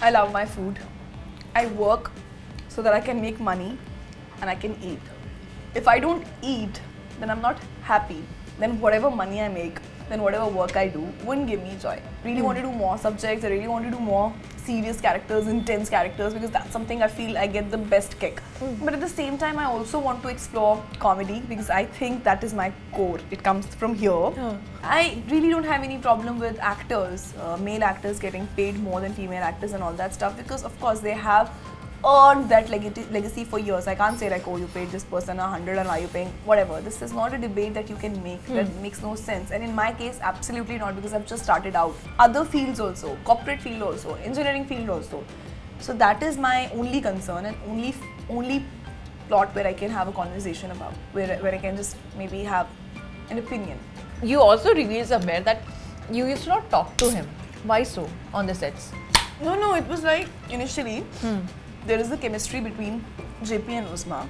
I love my food. I work so that I can make money and I can eat. If I don't eat, then I'm not happy. Then whatever money I make, then whatever work I do wouldn't give me joy. Really want to do more subjects. I really want to do more serious characters, intense characters, because that's something I feel I get the best kick. But at the same time, I also want to explore comedy because I think that is my core. It comes from here. I really don't have any problem with actors, male actors getting paid more than female actors and all that stuff, because of course they have earned that legacy for years. I can't say like, oh, you paid this person 100 and why are you paying whatever. This is not a debate that you can make. That makes no sense. And in my case, absolutely not, because I've just started out. Other fields also, corporate field also, engineering field also. So that is my only concern and only plot where I can have a conversation about, where I can just maybe have an opinion. You also revealed somewhere that you used to not talk to him. Why so on the sets? No, it was like initially there is the chemistry between JP and Uzma,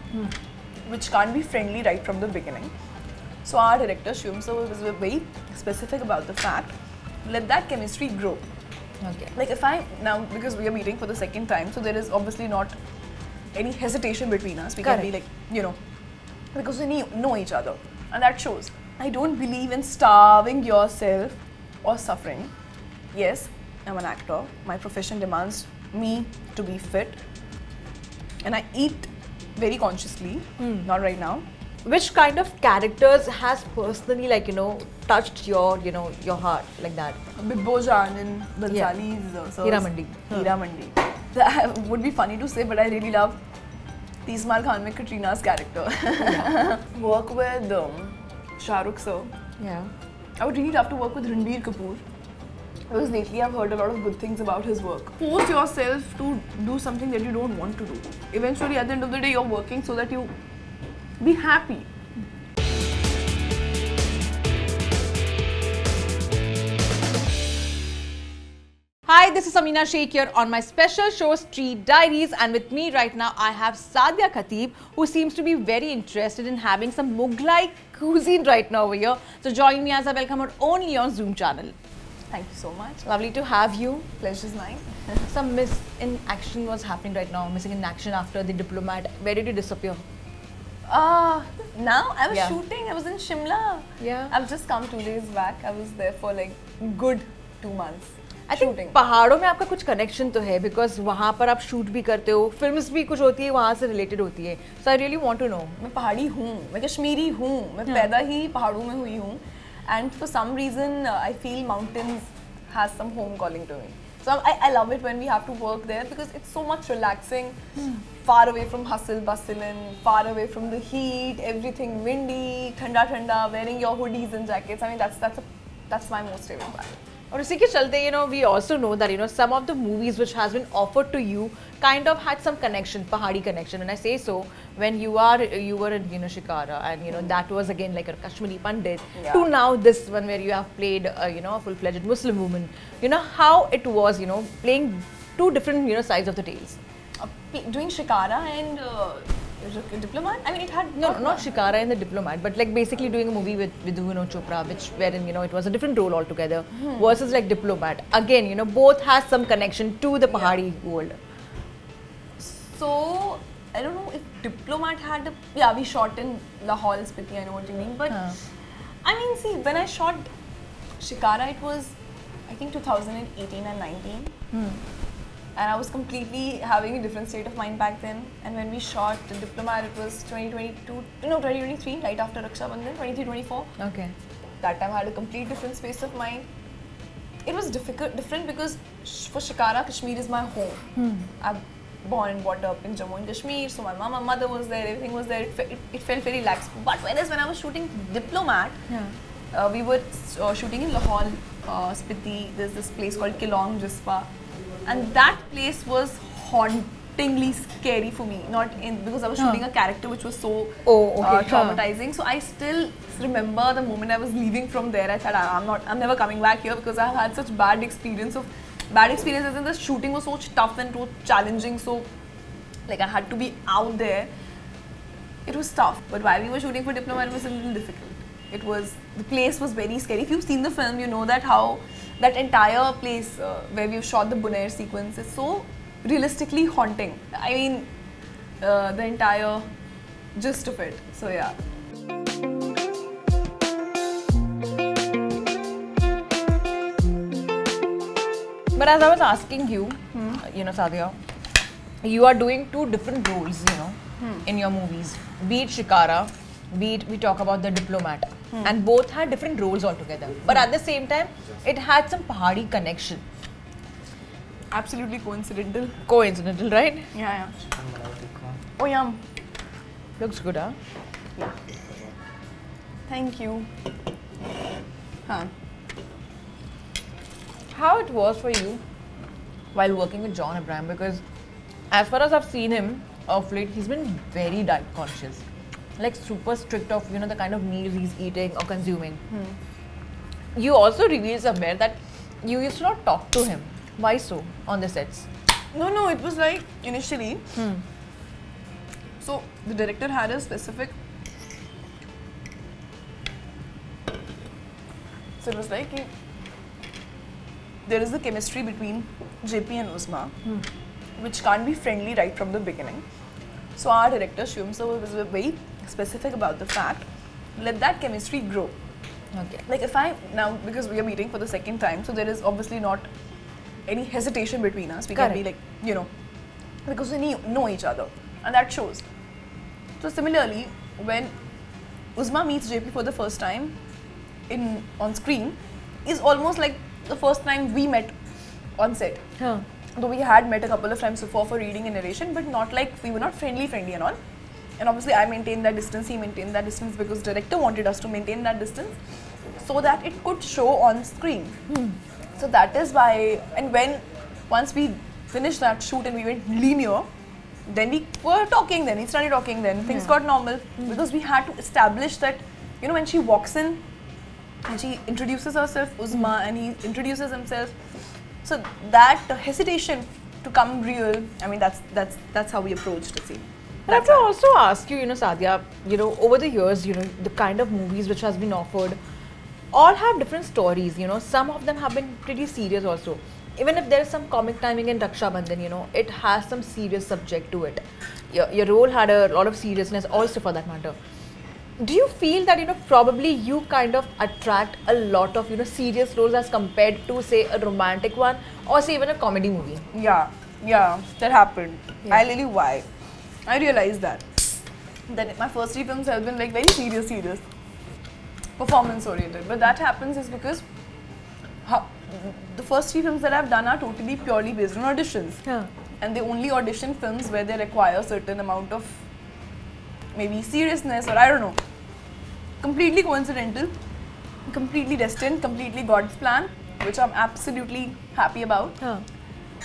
which can't be friendly right from the beginning. So our director Shivam sir was very specific about the fact, let that chemistry grow. Okay. Like if I now, because we are meeting for the second time, so there is obviously not any hesitation between us. We can be like, because we know each other, and that shows. I don't believe in starving yourself or suffering. Yes, I'm an actor. My profession demands me to be fit, and I eat very consciously. Not right now. Which kind of characters has personally touched your heart like that? Bibbo Jan in Bansali's Hira Mandi. Hira Mandi. That would be funny to say, but I really love Tismal Khan with Katrina's character. Work with Shah Rukh sir. Yeah. I would really love to work with Ranbir Kapoor, because lately I've heard a lot of good things about his work. Force yourself to do something that you don't want to do. Eventually, at the end of the day, you're working so that you be happy. Hi, this is Amina Sheikh here on my special show Street Diaries, and with me right now I have Sadia Khatib, who seems to be very interested in having some Mughlai cuisine right now over here. So join me as I welcome her only on Zoom channel. Thank you so much. Lovely to have you. Pleasure's mine. Some miss in action was happening right now, missing in action after The Diplomat. Where did you disappear? Now I was shooting. I was in Shimla. Yeah. I've just come 2 days back. I was there for like good 2 months. I think पहाड़ों में आपका कुछ connection तो है, because वहाँ पर आप shoot भी करते हो, फिल्म्स भी कुछ होती है वहाँ से रिलेटेड होती है. So I really want to know. मैं पहाड़ी हूँ, मैं कश्मीरी हूँ, मैं पैदा ही पहाड़ों में हुई हूँ, and for some reason I feel mountains has some home calling to me. So I love it when we have to work there, because it's so much relaxing, far away from hustle bustle and far away from the heat, everything windy, thanda, wearing your hoodies and jackets. I mean that's my most favorite part. और इसी के चलते we also know that some of the movies which has been offered to you kind of had some connection, Pahadi connection. And I say so when you were in Shikara, and that was again like a Kashmiri Pandit, to now this one where you have played a full-fledged Muslim woman. How it was playing two different sides of the tales. Doing Shikara and Diplomat? I mean, it had not Shikara and The Diplomat, but like basically doing a movie with Vidhu Chopra, wherein it was a different role altogether, versus like Diplomat. Again, both has some connection to the Pahadi world. So I don't know if Diplomat had we shot in Lahore, Spiti, I know what you mean, but I mean, see, when I shot Shikara, it was I think 2018 and 19. And I was completely having a different state of mind back then. And when we shot The Diplomat, it was 2023, right after Raksha Bandhan, 23-24. Okay. That time I had a complete different space of mind. It was different because for Shikara, Kashmir is my home. I'm born and brought up in Jammu and Kashmir, so my mother was there, everything was there. It felt very relaxed. But when I was shooting Diplomat, we were shooting in Lahore, Spiti. There's this place called Kilong Jispa. And that place was hauntingly scary for me, because I was shooting a character which was so traumatizing. So I still remember the moment I was leaving from there. I thought I'm never coming back here, because I've had such bad experiences, and the shooting was so tough and so challenging. So like I had to be out there. It was tough, but while we were shooting for Diplomat, it was a little difficult. the place was very scary. If you've seen the film, you know that how that entire place where we've shot the Bunair sequence is so realistically haunting. I mean, the entire gist of it. So yeah. But as I was asking you, you know, Sadia, you are doing two different roles, you know, in your movies. Be it Shikara, be it we talk about the diplomat, and both had different roles altogether. But at the same time, it had some Pahadi connection. Absolutely coincidental. Coincidental, right? Yeah. Oh, yum. Looks good, huh? Yeah. Thank you. Huh. How it was for you while working with John Abraham, because as far as I've seen him of late, he's been very diet conscious, like super strict of, you know, the kind of meals he's eating or consuming. You also revealed somewhere that you used to not talk to him. Why so on the sets? No, it was like initially. So the director had a specific. So it was like there is a chemistry between JP and Uzma, which can't be friendly right from the beginning. So our director Shivam sir was very specific about the fact, let that chemistry grow. Okay. Like if I now, because we are meeting for the second time, so there is obviously not any hesitation between us. We can be Correct. like, you know, because we know each other, and that shows. So similarly, when Uzma meets JP for the first time on screen, is almost like the first time we met on set. Though we had met a couple of times before for reading and narration, but not like, we were not friendly and all. And obviously I maintained that distance, he maintained that distance, because director wanted us to maintain that distance so that it could show on screen. So that is why, and once we finished that shoot and we went linear, then we were talking, then we started talking, then things got normal, because we had to establish that, you know, when she walks in and she introduces herself, Uzma, and he introduces himself, so that hesitation to come real, I mean, that's how we approached the scene. And I have to also ask you, you know, Sadia, you know, over the years, you know, the kind of movies which has been offered all have different stories, you know. Some of them have been pretty serious also. Even if there is some comic timing in Raksha Bandhan, you know, it has some serious subject to it. Your role had a lot of seriousness also, for that matter. Do you feel that, you know, probably you kind of attract a lot of, you know, serious roles as compared to, say, a romantic one, or say even a comedy movie? Yeah, that happened. Yeah. I'll tell you why. I realized that my first 3 films have been like very serious, performance oriented. But that happens is because the first 3 films that I've done are totally purely based on auditions. And they only audition films where they require a certain amount of maybe seriousness, or I don't know. Completely coincidental, completely destined, completely God's plan, which I'm absolutely happy about.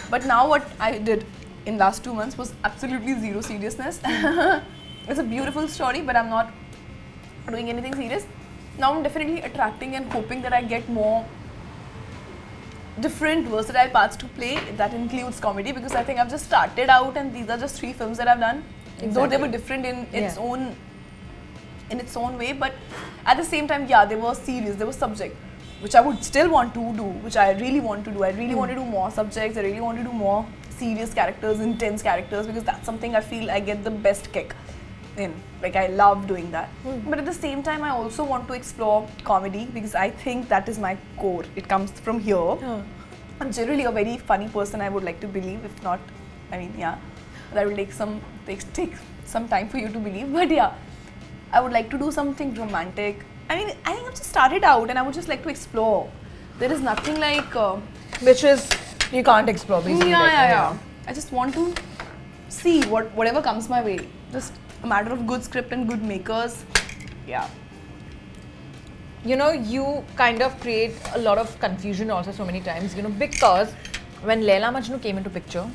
But now what I did in last 2 months was absolutely zero seriousness. It's a beautiful story, but I'm not doing anything serious. Now I'm definitely attracting and hoping that I get more different versatile parts to play. That includes comedy, because I think I've just started out and these are just 3 films that I've done. Though they were different in its own way, but at the same time, yeah, they were serious, they were subject, which I would still want to do, which I really want to do. I really want to do more subjects, I really want to do more serious characters, intense characters, because that's something I feel I get the best kick in. Like, I love doing that. But at the same time, I also want to explore comedy, because I think that is my core. It comes from here. I'm generally a very funny person, I would like to believe. If not, I mean, yeah, that will take some time for you to believe. But yeah, I would like to do something romantic. I mean, I think I've just started out and I would just like to explore. There is nothing like... Which is, you can't explore basically. Yeah. I just want to see whatever comes my way. Just a matter of good script and good makers. Yeah. You know, you kind of create a lot of confusion also so many times, you know, because when Laila Majnu came into picture,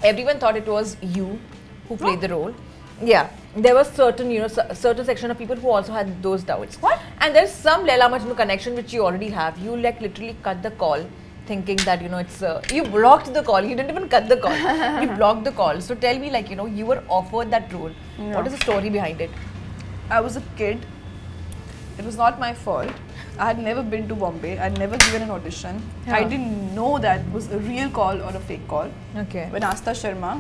everyone thought it was you who played the role. Yeah, there was certain, you know, certain section of people who also had those doubts. What? And there's some Laila Majnu connection which you already have. You like literally cut the call, thinking that, you know, it's you blocked the call. You didn't even cut the call. You blocked the call. So tell me, like, you know, you were offered that role. What is the story behind it? I was a kid It was not my fault. I had never been to Bombay. I'd never given an audition. Yeah. I didn't know that was a real call or a fake call. Okay. When Astha Sharma,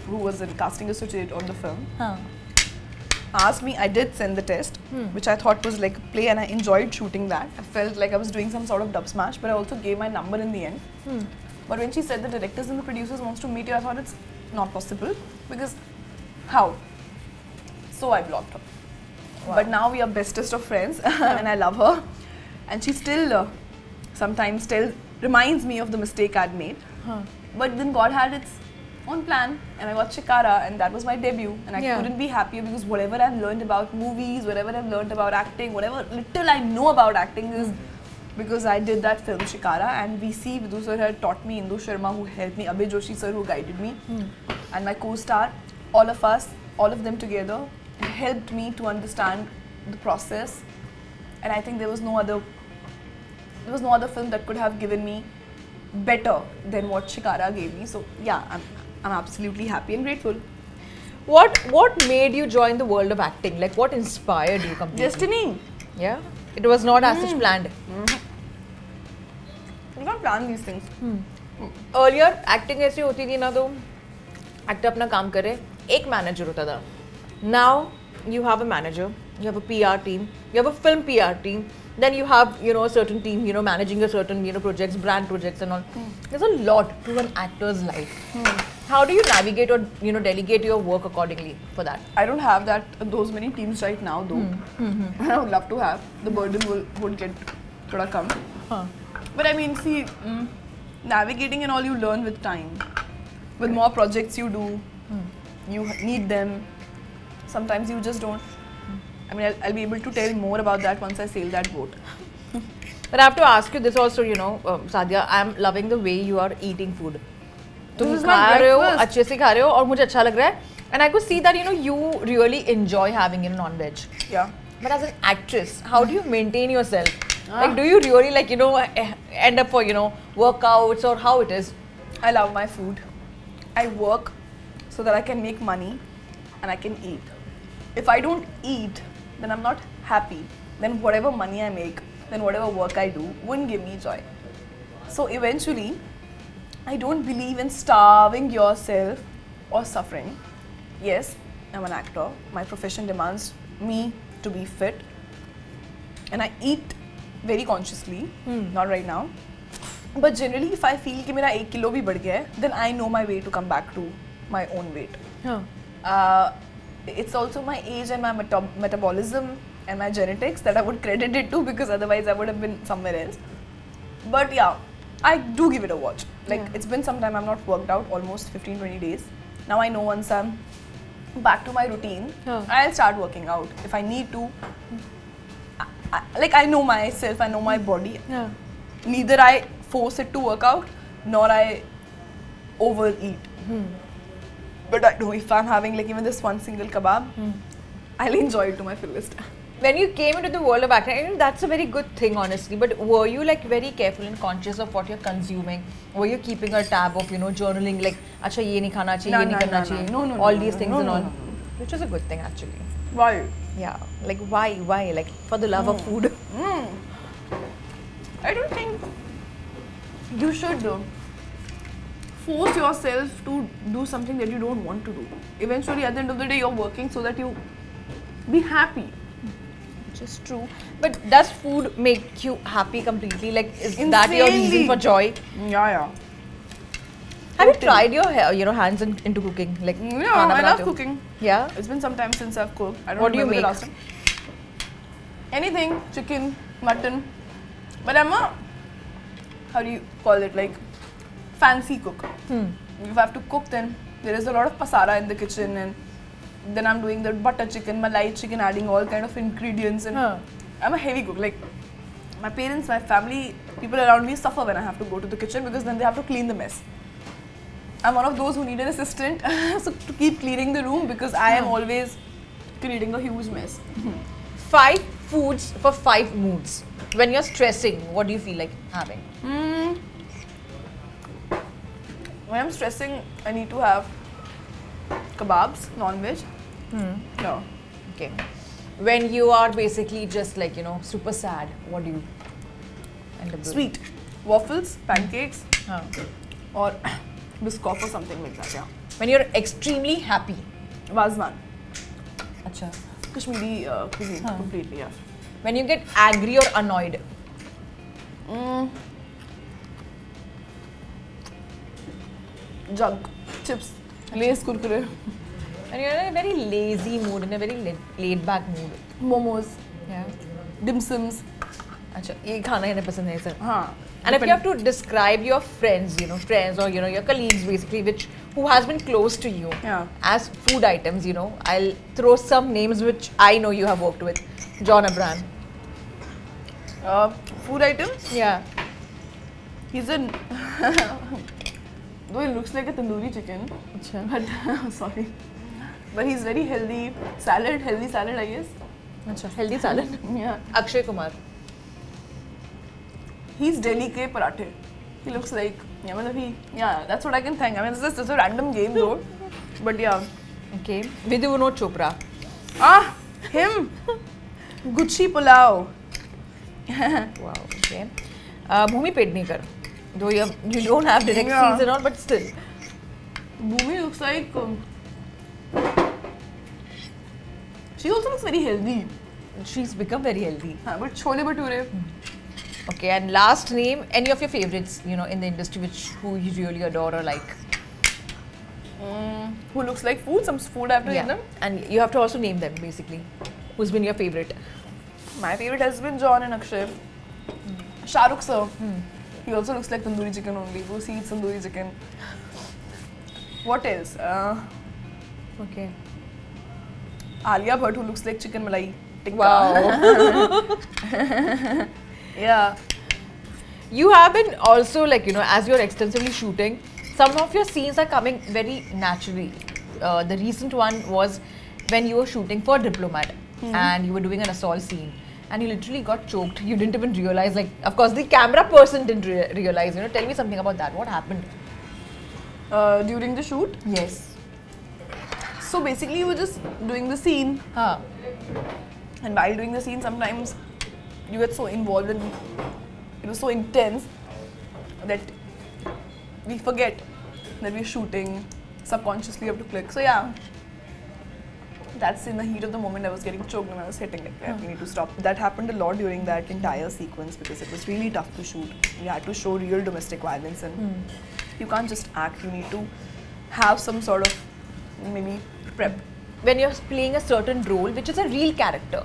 who was a casting associate on the film, Huh. asked me, I did send the test, which I thought was like a play, and I enjoyed shooting that. I felt like I was doing some sort of dub smash, but I also gave my number in the end. But when she said the directors and the producers wants to meet you, I thought it's not possible, because how? So I blocked her. Wow. But now we are bestest of friends and I love her. And she still sometimes reminds me of the mistake I'd made. Huh. But then God had its own plan, and I got Shikara, and that was my debut. And I Yeah. couldn't be happier, because whatever I've learned about movies, whatever I've learned about acting, whatever little I know about acting is because I did that film Shikara, and VC Vidhu sir had taught me, Indu Sharma who helped me, Abhay Joshi sir who guided me, and my co-star, all of us, all of them together helped me to understand the process. And I think there was no other film that could have given me better than what Shikara gave me. So yeah, I'm absolutely happy and grateful. What made you join the world of acting? Like, what inspired you completely? Destiny. Yeah. It was not as such planned. You can't plan these things. Earlier acting ऐसी होती थी ना, तो actor अपना काम करे, एक manager होता था. Now you have a manager, you have a PR team, you have a film PR team, then you have, you know, a certain team, you know, managing a certain, you know, projects, brand projects and all. There's a lot to an actor's life. How do you navigate or, you know, delegate your work accordingly for that? I don't have those many teams right now though. I would love to have. The burden would get thoda come. Huh. But I mean, see, navigating and all you learn with time. With more projects you do, you need them. Sometimes you just don't. I mean, I'll be able to tell more about that once I sail that boat. But I have to ask you this also, you know, Sadia, I'm loving the way you are eating food. तुम This is my खा रहे हो, breakfast. अच्छे से खा रहे हो और मुझे अच्छा लग रहा है. And I could see that, you know, you really enjoy having, you know, non-veg. Yeah. But as an actress, how do you maintain yourself? Like, do you really, like, you know, end up for, you know, workouts, or how it is? I love my food. I work so that I can make money and I can eat. If I don't eat, then I'm not happy. Then whatever money I make, then whatever work I do wouldn't give me joy. So eventually, I don't believe in starving yourself or suffering. Yes, I'm an actor. My profession demands me to be fit. And I eat very consciously, not right now. But generally, if I feel कि मेरा 1 kilo भी बढ़ गया है, then I know my way to come back to my own weight. It's also my age and my metabolism and my genetics that I would credit it to, because otherwise I would have been somewhere else. But yeah, I do give it a watch. Like, it's been some time I've not worked out, almost 15-20 days. Now I know once I'm back to my routine, I'll start working out if I need to. I know myself, I know my body. Yeah. Neither I force it to work out, nor I overeat. But I know if I'm having like even this one single kebab, I'll enjoy it to my fullest. When you came into the world of acting, I mean, that's a very good thing, honestly. But were you like very careful and conscious of what you're consuming? Were you keeping a tab of, you know, journaling like, "Acha ye nahi khana chahiye, ye nahi karna chahiye," No, all no, these no, things no, and no, all, no. which is a good thing actually. Why? Yeah, like why, like for the love of food. I don't think you should force yourself to do something that you don't want to do. Eventually, at the end of the day, you're working so that you be happy. Which is true. But does food make you happy completely? Like, is that your reason Insanely. for joy? Yeah. Have you tried your, you know, hands into cooking? Like, Yeah, खाना I love बनाते हो? cooking. Yeah. It's been some time since I've cooked. I don't What do you remember the make? last time. Anything, chicken, mutton. But I'm a, how do you call it, like, fancy cook. If I have to cook, then there is a lot of pasara in the kitchen, and then I'm doing the butter chicken, malai chicken, adding all kind of ingredients, and I'm a heavy cook. Like, my parents, my family, people around me suffer when I have to go to the kitchen, because then they have to clean the mess. I'm one of those who need an assistant so to keep cleaning the room, because I am always creating a huge mess. 5 foods for 5 moods. When you're stressing, what do you feel like having? When I'm stressing, I need to have kebabs, non-veg. No. Okay. when you are basically just like, super sad, what do you end up doing? Sweet. Waffles, pancakes, Huh. or biscoff or something like that, yeah. When you're extremely happy. Wazwan. Acha. Kashmiri cuisine, completely, yeah. When you get angry or annoyed. Junk, chips, Lay's, kurkure, When you're in a very lazy mood, in a very laid back mood. momos, Yeah. dim sums. Acha, ye khana hine pasand hai sir. हाँ. And if you have to describe your friends, friends or your colleagues basically, who has been close to you Yeah. as food items, I'll throw some names which I know you have worked with. John Abraham. Food item, Yeah. he's a though he looks like a tandoori chicken, Acha. but sorry, but he's very healthy salad, I guess. Acha. Healthy salad. Yeah, Akshay Kumar. he's Delhi ke parathe. He looks like, yeah, that's what I can think. I mean, this is a random game though, but yeah. Okay. Vidhu Vinod Chopra. Him, Gucci pulao. Wow. Okay. Bhumi Pednekar. Though you don't have direct Yeah. scenes and all, but still. Bhumi looks like she also looks very healthy. She's become very healthy. But chole bhature. Okay, and last name, any of your favorites, in the industry, who you really adore or like. Who looks like food? Some food I have to name them. And you have to also name them basically. Who's been your favorite? My favorite has been John and Akshay. Shah Rukh sir. He also looks like tandoori chicken only. Who eats tandoori chicken? What else? Okay. Alia Bhatt, who looks like chicken malai tikka. Wow. Yeah. You have been also as you're extensively shooting, some of your scenes are coming very naturally. The recent one was when you were shooting for Diplomat and you were doing an assault scene and you literally got choked. You didn't even realize, of course the camera person didn't realize. Tell me something about that. What happened? During the shoot. Yes. So basically, we were just doing the scene. Huh. And while doing the scene, sometimes you get so involved and it was so intense that we forget that we're shooting. Subconsciously, you have to click. So yeah, that's in the heat of the moment. I was getting choked and I was hitting like, we need to stop. That happened a lot during that entire sequence because it was really tough to shoot. We had to show real domestic violence and you can't just act. You need to have some sort of maybe prep. When you're playing a certain role, which is a real character,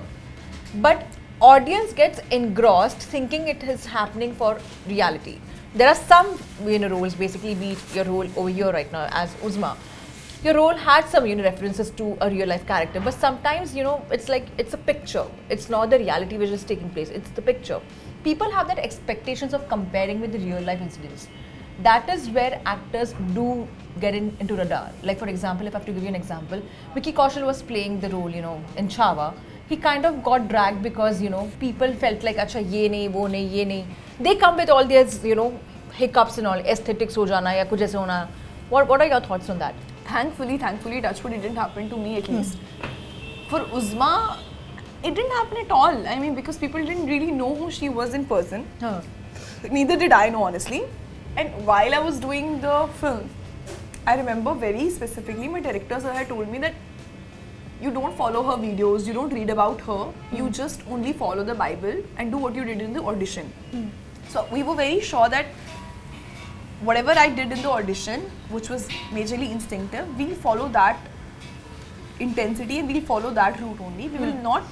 but audience gets engrossed thinking it is happening for reality. There are some roles, basically, be it your role over here right now as Uzma. Your role had some references to a real life character, but sometimes it's like it's a picture. It's not the reality which is taking place. It's the picture. People have that expectations of comparing with the real life incidents. That is where actors do get into radar. Like for example, if I have to give you an example, Vicky Kaushal was playing the role, in Chhaava. He kind of got dragged because, people felt like, acha, ye nahi, wo nahi, ye nahi. They come with all these, hiccups and all, aesthetics ho jana ya kuch aise hona. What are your thoughts on that? Thankfully, touchwood, it didn't happen to me at least. For Uzma, it didn't happen at all. I mean, because people didn't really know who she was in person. Neither did I know, honestly. And while I was doing the film, I remember very specifically my director sir had told me that you don't follow her videos, you don't read about her, you just only follow the Bible and do what you did in the audition. So we were very sure that whatever I did in the audition, which was majorly instinctive, we'll follow that intensity and we'll follow that route only. We will not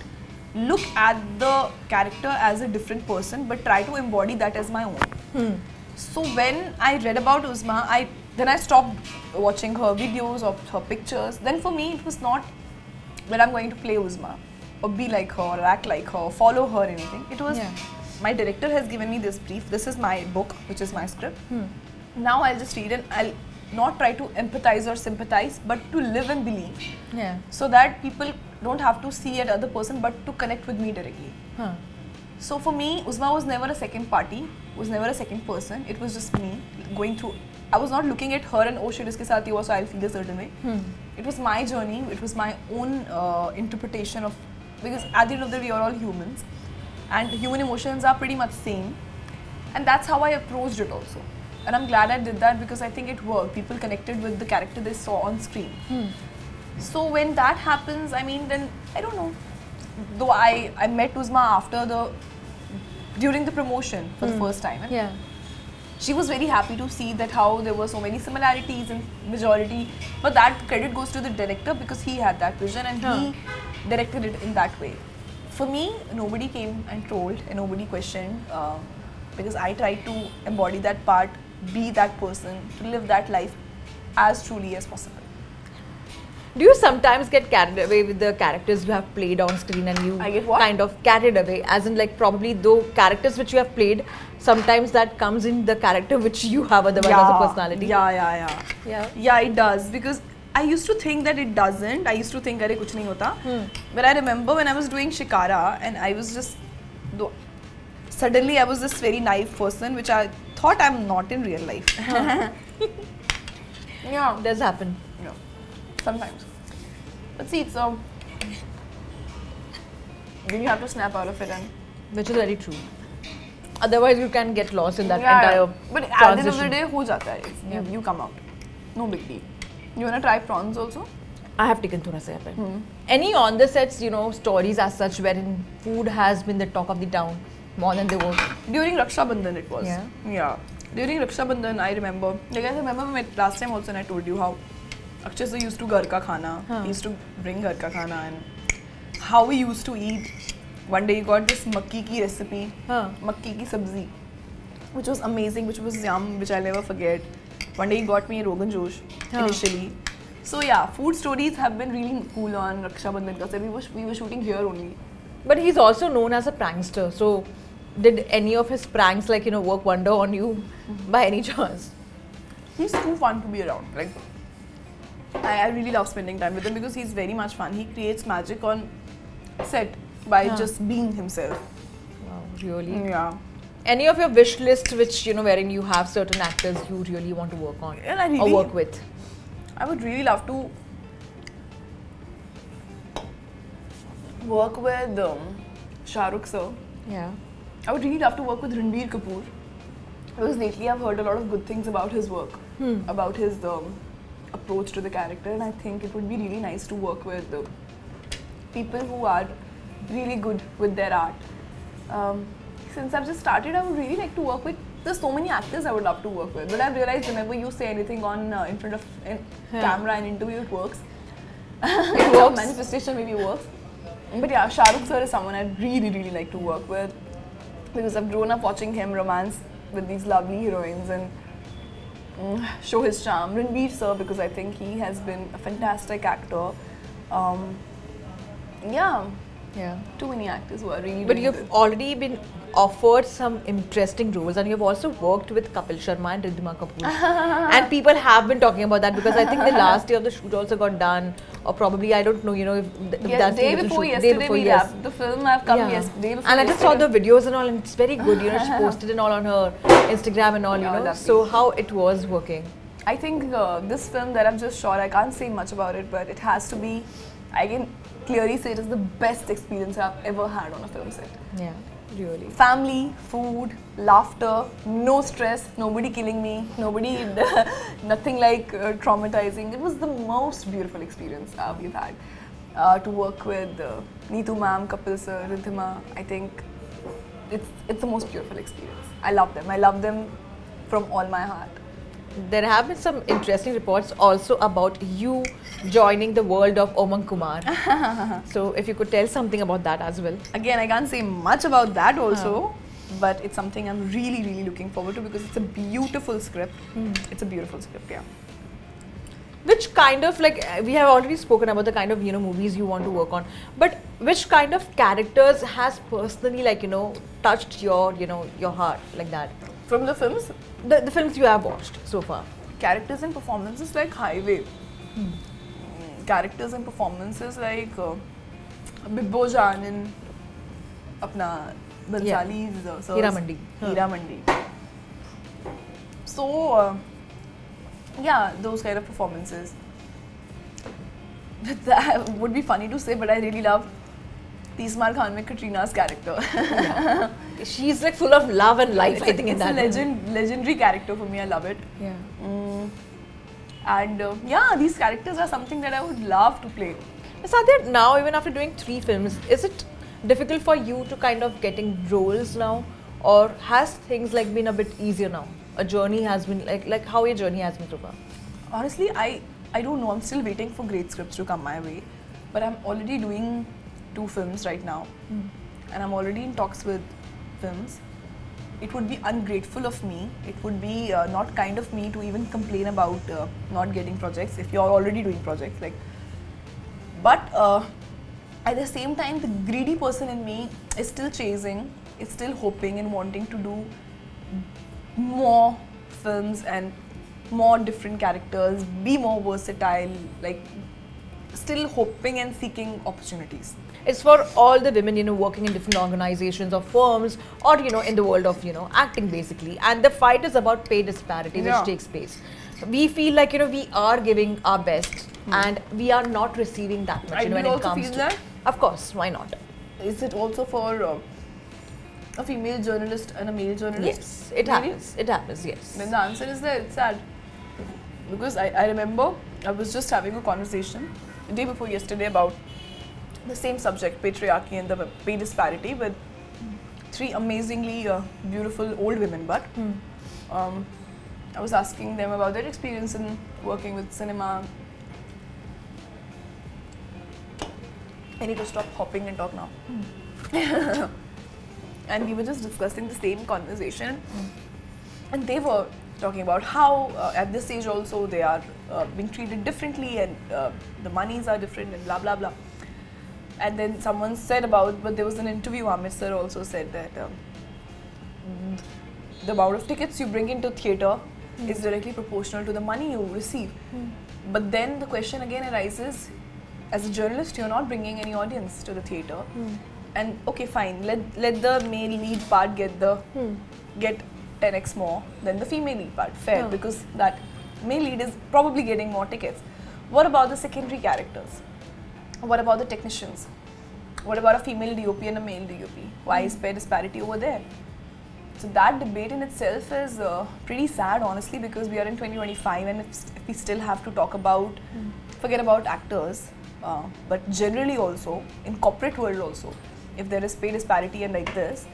look at the character as a different person but try to embody that as my own. So when I read about Uzma, then I stopped watching her videos or her pictures. Then for me, it was not when I'm going to play Uzma or be like her or act like her or follow her or anything. It was my director has given me this brief. This is my book, which is my script. Now I'll just read and I'll not try to empathize or sympathize, but to live and believe. So that people don't have to see at other person, but to connect with me directly. So for me, Uzma was never a second party, was never a second person. It was just me going through. I was not looking at her and oh shit, iske saath so I'll feel a certain way. It was my journey. It was my own interpretation of because at the end of the day we are all humans, and human emotions are pretty much same, and that's how I approached it also. And I'm glad I did that because I think it worked. People connected with the character they saw on screen. So when that happens, I mean, then I don't know. Though I met Uzma during the promotion for the first time. And Yeah. she was very happy to see that how there were so many similarities in majority. But that credit goes to the director because he had that vision and he directed it in that way. For me, nobody came and trolled and nobody questioned because I tried to embody that part, be that person, to live that life as truly as possible. Do you sometimes get carried away with the characters you have played on screen and you I get what? kind of carried away? As in, like, probably though characters which you have played, sometimes that comes in the character which you have otherwise as a personality. Yeah, it does because I used to think that it doesn't. I used to think अरे कुछ नहीं होता. But I remember when I was doing Shikara and I was just suddenly I was this very naive person which I thought I'm not in real life. Yeah, It does happen. yeah, sometimes. But see, it's you have to snap out of it and Which is very true. Otherwise, you can get lost in that yeah, entire but at the end of the transition. day, हो जाता है. You come out. No big deal. You wanna try prawns also? I have taken Thora se happen. Any on the sets, you know, stories as such wherein food has been the talk of the town more than the work. During Raksha Bandhan it was. Yeah. Yeah. During Raksha Bandhan I remember. Like I remember last time also and I told you how Akshay sir used to ghar ka khana. He used to bring ghar ka khana and how we used to eat. One day he got this makki ki recipe. Makki ki sabzi. Which was amazing, which was yum, which I'll never forget. One day he got me Rogan Josh initially. So yeah, food stories have been really cool on Raksha Bandhan ka set. We were shooting here only. But he's also known as a prankster. So, did any of his pranks, like, you know, work wonder on you by any chance? He's too fun to be around. Like, I really love spending time with him because he's very much fun. He creates magic on set by just being himself. Wow, really? Yeah. Any of your wish list, which, you know, wherein you have certain actors you really want to work on And I or really, work with? I would really love to work with Shah Rukh sir. Yeah. I would really love to work with Ranbir Kapoor because lately I've heard a lot of good things about his work, about his approach to the character, and I think it would be really nice to work with people who are really good with their art. Since I've just started, I would really like to work with. There's so many actors I would love to work with, but I've realized whenever you say anything on in front of camera and interview, it works. It works. Manifestation maybe works. But yeah, Shah Rukh sir is someone I'd really like to work with because I've grown up watching him romance with these lovely heroines and show his charm. Ranbir sir, because I think he has been a fantastic actor. Yeah, too many actors who are really. But doing you've this. already been offered some interesting roles, and you've also worked with Kapil Sharma and Riddhima Kapoor. And people have been talking about that because I think the last day of the shoot also got done, or probably I don't know, you know, if Yes, that's day the before shoot. yesterday we yes. wrapped the film. I've come yesterday before And I just saw the yesterday. videos and all, and it's very good. You know, she posted it all on her Instagram and all. You Yeah, know, lovely. so how it was working. I think this film that I've just shot, I can't say much about it, but it has to be, I can clearly say it is the best experience I've ever had on a film set. Yeah, really. Family, food, laughter, no stress, nobody killing me, nothing like traumatizing. It was the most beautiful experience we've had. To work with Neetu ma'am, Kapil sir, Riddhima, I think it's the most beautiful experience. I love them from all my heart. There have been some interesting reports also about you joining the world of Omang Kumar. So if you could tell something about that as well. Again, I can't say much about that also, but it's something I'm really looking forward to because it's a beautiful script. It's a beautiful script, yeah. Which kind of, like, we have already spoken about the kind of, you know, movies you want to work on, but which kind of characters has personally, like, you know, touched your, you know, your heart like that? From the films, The films you have watched so far. characters and performances like Highway. Characters and performances like Bibbo Jan in apna Bansali's sir's Hira Mandi. Hira Mandi. So yeah, those kind of performances. That would be funny to say, but I really love Tismar Khan में Katrina's character. She's like full of love and life, I think, in It's that a legendary character for me. I love it. movie. Yeah. And yeah, these characters are something that I would love to play. Sadhya, now even after doing 3 films, is it difficult for you to kind of getting roles now, or has things like been a bit easier now? A journey has been like how your journey has been so far? Honestly, I don't know. I'm still waiting for great scripts to come my way. But I'm already doing 2 films right now. And I'm already in talks with films. It would be ungrateful of me. It would be not kind of me to even complain about not getting projects if you're already doing projects. But at the same time, the greedy person in me is still chasing, is still hoping and wanting to do more films and more different characters, be more versatile, still hoping and seeking opportunities. It's for all the women, working in different organizations or firms, or in the world of acting basically. And the fight is about pay disparity, which takes place. We feel like we are giving our best, and we are not receiving that much. Do When you it also comes feel to that? Of course, why not? Is it also for a female journalist and a male journalist? Yes, it Maybe? happens. It happens. Yes. Then the answer is that it's sad. Because I remember I was just having a conversation the day before yesterday about the same subject, patriarchy and the pay disparity, with 3 amazingly beautiful old women. But I was asking them about their experience in working with cinema. I need to stop hopping and talk now. And we were just discussing the same conversation. And they were talking about how at this age also they are being treated differently, and the monies are different and blah blah blah. And then someone said but there was an interview, Amit sir also said that the amount of tickets you bring into theatre is directly proportional to the money you receive. But then the question again arises, as a journalist you're not bringing any audience to the theatre. And okay, fine, let the male lead part get 10x more than the female lead part. Fair, because that male lead is probably getting more tickets. What about the secondary characters? What about the technicians? What about a female DOP and a male DOP? Why is pay disparity over there? So that debate in itself is pretty sad, honestly, because we are in 2025, and if we still have to talk about, forget about actors, but generally also, in corporate world also, if there is pay disparity and like this,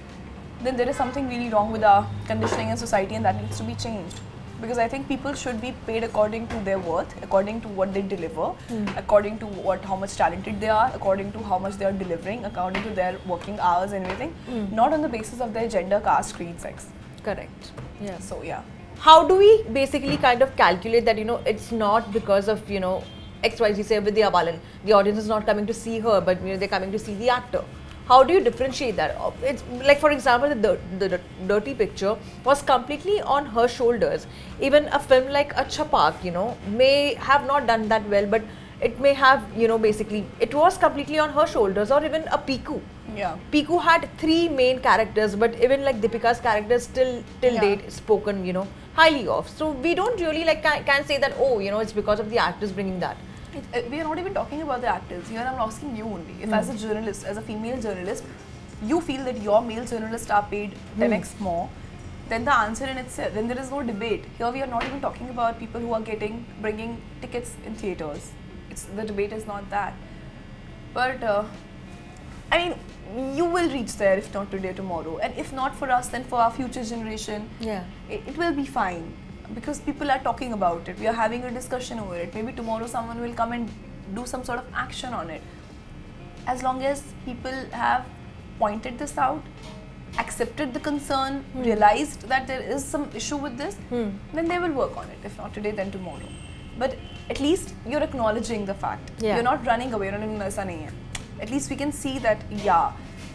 then there is something really wrong with our conditioning in society, and that needs to be changed. Because I think people should be paid according to their worth, according to what they deliver, according to how much talented they are, according to how much they are delivering, according to their working hours and everything, not on the basis of their gender, caste, creed, sex. Correct. Yeah. So yeah. How do we basically kind of calculate that it's not because of XYZ, say Vidya Balan, the audience is not coming to see her, but they're coming to see the actor? How do you differentiate that? It's like, for example, the Dirty Picture was completely on her shoulders. Even a film like a Chapak, may have not done that well, but it may have, basically, it was completely on her shoulders. Or even a Piku. Yeah. Piku had 3 main characters, but even like Deepika's character still till date spoken, highly of. So we don't really can say that, it's because of the actors bringing that. We are not even talking about the actors. Here I'm asking you only. If as a journalist, as a female journalist, you feel that your male journalists are paid 10x more, then the answer in itself, then there is no debate. Here we are not even talking about people who are bringing tickets in theatres. The debate is not that. But I mean, you will reach there, if not today, tomorrow. And if not for us, then for our future generation, it will be fine. Because people are talking about it, we are having a discussion over it. Maybe tomorrow someone will come and do some sort of action on it. As long as people have pointed this out, accepted the concern, realized that there is some issue with this, then they will work on it. If not today, then tomorrow. But at least you're acknowledging the fact. You're not running away. At least we can see that,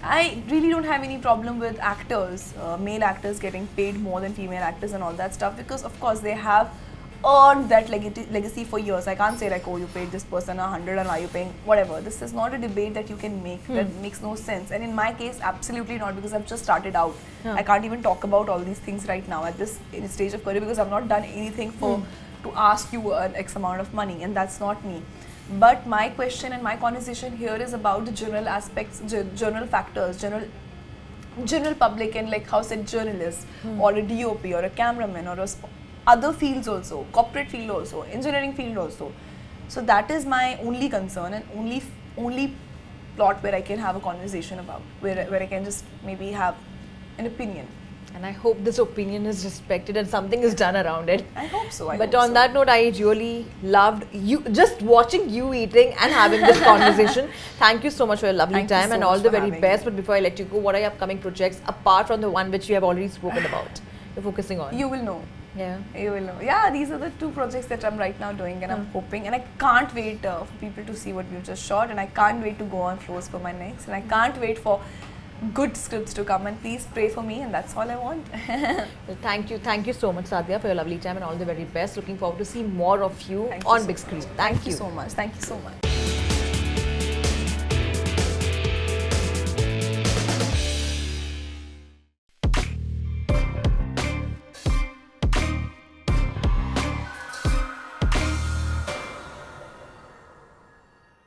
I really don't have any problem with actors, male actors getting paid more than female actors and all that stuff, because of course they have earned that legacy for years. I can't say like, oh, you paid this person 100 and why are you paying whatever. This is not a debate that you can make. That makes no sense. And in my case, absolutely not, because I've just started out. I can't even talk about all these things right now at this stage of career, because I've not done anything to ask you an X amount of money, and that's not me. But my question and my conversation here is about the general aspects, general factors, general public, and like how said journalists or a DOP or a cameraman or other fields also, corporate field also, engineering field also. So that is my only concern and only plot where I can have a conversation about, where I can just maybe have an opinion. And I hope this opinion is respected and something is done around it. I hope so. But on that note, I really loved you, just watching you eating and having this conversation. Thank you so much for your lovely Thank you time so and much all the for very having best. me. But before I let you go, what are your upcoming projects apart from the one which you have already spoken about? You're focusing on. You will know. Yeah. You will know. Yeah, these are the 2 projects that I'm right now doing, and I'm hoping, and I can't wait for people to see what we've just shot, and I can't wait to go on floors for my next, and I can't wait for good scripts to come, and please pray for me, and that's all I want. Well, thank you so much, Sadhya, for your lovely time and all the very best. Looking forward to see more of you Thank on so big much. screen. Thank you so much. Thank you so much.